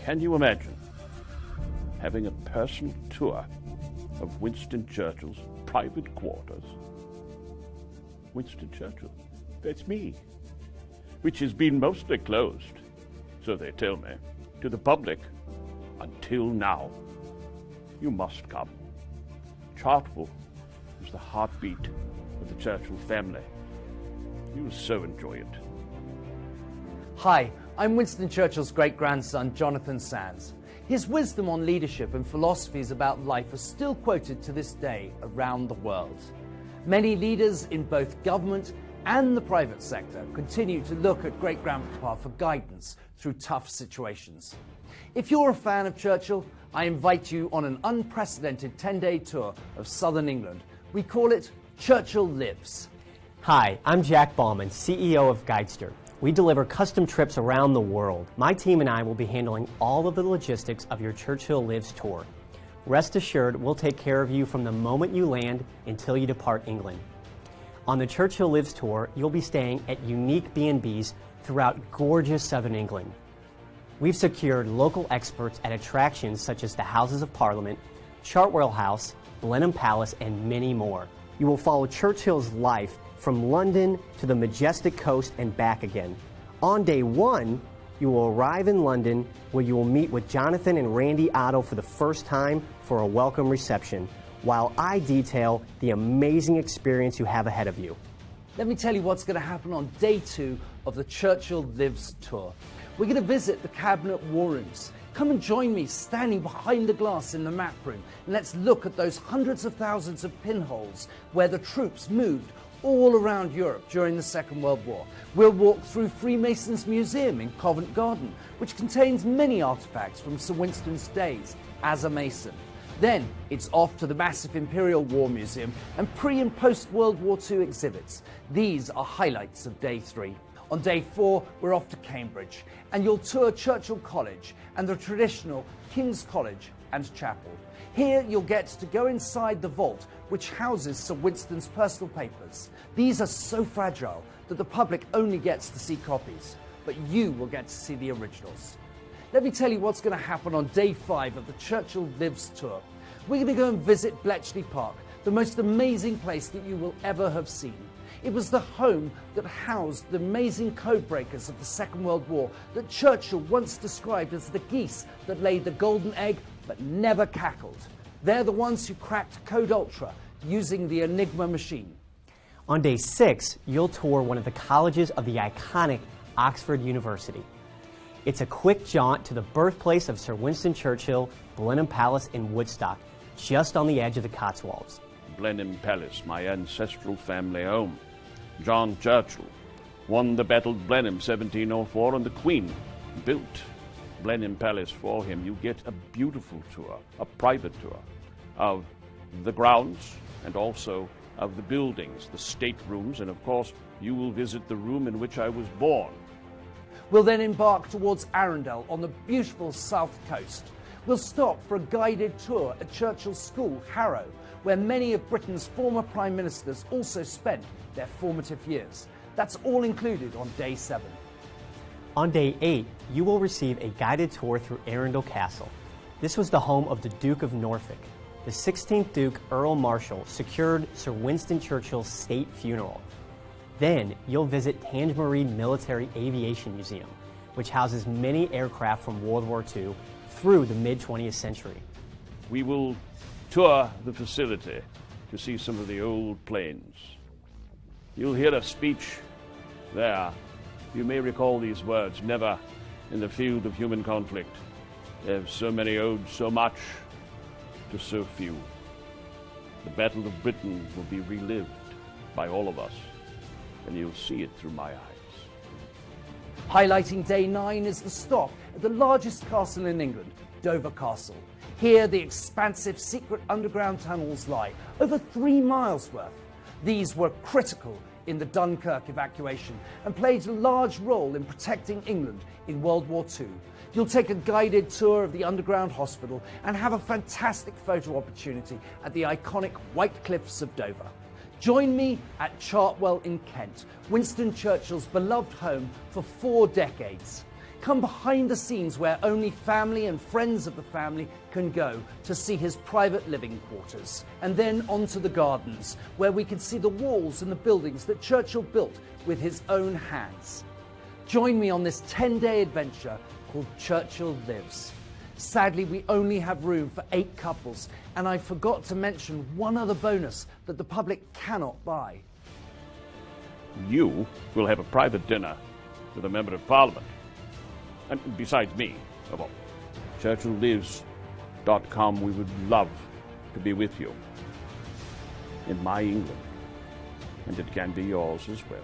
Can you imagine having a personal tour of Winston Churchill's private quarters? Winston Churchill, that's me, which has been mostly closed, so they tell me, to the public until now. You must come. Chartwell was the heartbeat of the Churchill family. You will so enjoy it. Hi, I'm Winston Churchill's great-grandson, Jonathan Sands. His wisdom on leadership and philosophies about life are still quoted to this day around the world. Many leaders in both government and the private sector continue to look at great-grandpa for guidance through tough situations. If you're a fan of Churchill, I invite you on an unprecedented 10-day tour of southern England. We call it Churchill Lives. Hi, I'm Jack Ballman, CEO of Guidester. We deliver custom trips around the world. My team and I will be handling all of the logistics of your Churchill Lives tour. Rest assured, we'll take care of you from the moment you land until you depart England. On the Churchill Lives tour, you'll be staying at unique B&Bs throughout gorgeous southern England. We've secured local experts at attractions such as the Houses of Parliament, Chartwell House, Blenheim Palace, and many more. You will follow Churchill's life from London to the majestic coast and back again. On day one, you will arrive in London, where you will meet with Jonathan and Randy Otto for the first time for a welcome reception, while I detail the amazing experience you have ahead of you. Let me tell you what's going to happen on day 2 of the Churchill Lives tour. We're going to visit the Cabinet War Rooms. Come and join me standing behind the glass in the map room, and let's look at those hundreds of thousands of pinholes where the troops moved all around Europe during the Second World War. We'll walk through Freemasons Museum in Covent Garden, which contains many artifacts from Sir Winston's days as a Mason. Then it's off to the massive Imperial War Museum and pre- and post-World War II exhibits. These are highlights of day 3. On day 4, we're off to Cambridge, and you'll tour Churchill College and the traditional King's College and Chapel. Here you'll get to go inside the vault which houses Sir Winston's personal papers. These are so fragile that the public only gets to see copies, but you will get to see the originals. Let me tell you what's going to happen on day 5 of the Churchill Lives tour. We're going to go and visit Bletchley Park, the most amazing place that you will ever have seen. It was the home that housed the amazing code breakers of the Second World War that Churchill once described as the geese that laid the golden egg but never cackled. They're the ones who cracked Code Ultra using the Enigma machine. On day 6, you'll tour one of the colleges of the iconic Oxford University. It's a quick jaunt to the birthplace of Sir Winston Churchill, Blenheim Palace in Woodstock, just on the edge of the Cotswolds. Blenheim Palace, my ancestral family home. John Churchill won the Battle of Blenheim 1704, and the Queen built Blenheim Palace for him. You get a beautiful tour, a private tour of the grounds and also of the buildings, the staterooms, and of course you will visit the room in which I was born. We'll then embark towards Arundel on the beautiful south coast. We'll stop for a guided tour at Churchill's school, Harrow, where many of Britain's former prime ministers also spent their formative years. That's all included on day 7. On day 8, you will receive a guided tour through Arundel Castle. This was the home of the Duke of Norfolk. The 16th Duke, Earl Marshall, secured Sir Winston Churchill's state funeral. Then you'll visit Tangemaree Military Aviation Museum, which houses many aircraft from World War II through the mid-20th century. We will tour the facility to see some of the old planes. You'll hear a speech there. You may recall these words: never in the field of human conflict have so many owed so much to so few. The Battle of Britain will be relived by all of us, and you'll see it through my eyes. Highlighting day 9 is the stop at the largest castle in England, Dover Castle. Here the expansive secret underground tunnels lie, over 3 miles worth. These were critical in the Dunkirk evacuation and played a large role in protecting England in World War II. You'll take a guided tour of the underground hospital and have a fantastic photo opportunity at the iconic White Cliffs of Dover. Join me at Chartwell in Kent, Winston Churchill's beloved home for 4 decades. Come behind the scenes where only family and friends of the family can go to see his private living quarters. And then onto the gardens, where we can see the walls and the buildings that Churchill built with his own hands. Join me on this 10-day adventure called Churchill Lives. Sadly, we only have room for 8 couples, and I forgot to mention one other bonus that the public cannot buy. You will have a private dinner with a member of Parliament. And besides me, of all. ChurchillLives.com, we would love to be with you in my England, and it can be yours as well.